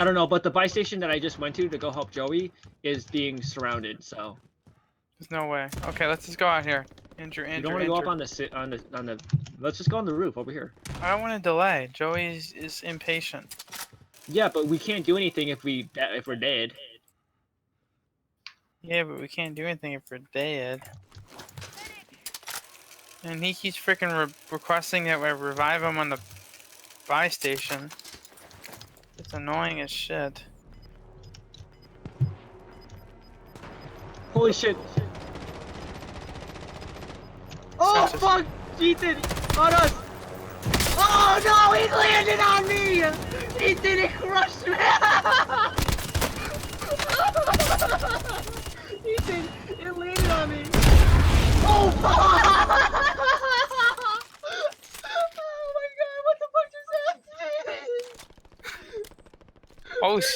I don't know, but the buy station that I just went to go help Joey is being surrounded. So There's no way. Okay, let's just go out here. Andrew, you don't want to go up on the. Let's just go on the roof over here. I don't want to delay. Joey is impatient. Yeah, but we can't do anything if we're dead. Yeah, but we can't do anything if we're dead. And he keeps freaking requesting that we revive him on the buy station. It's annoying as shit. Holy shit! Oh Such a- fuck! Ethan! On us! Oh no! He landed on me! Ethan, it crushed me! Ethan, it landed on me! Oh fuck! Oh my god, what the fuck just happened? Oh shit.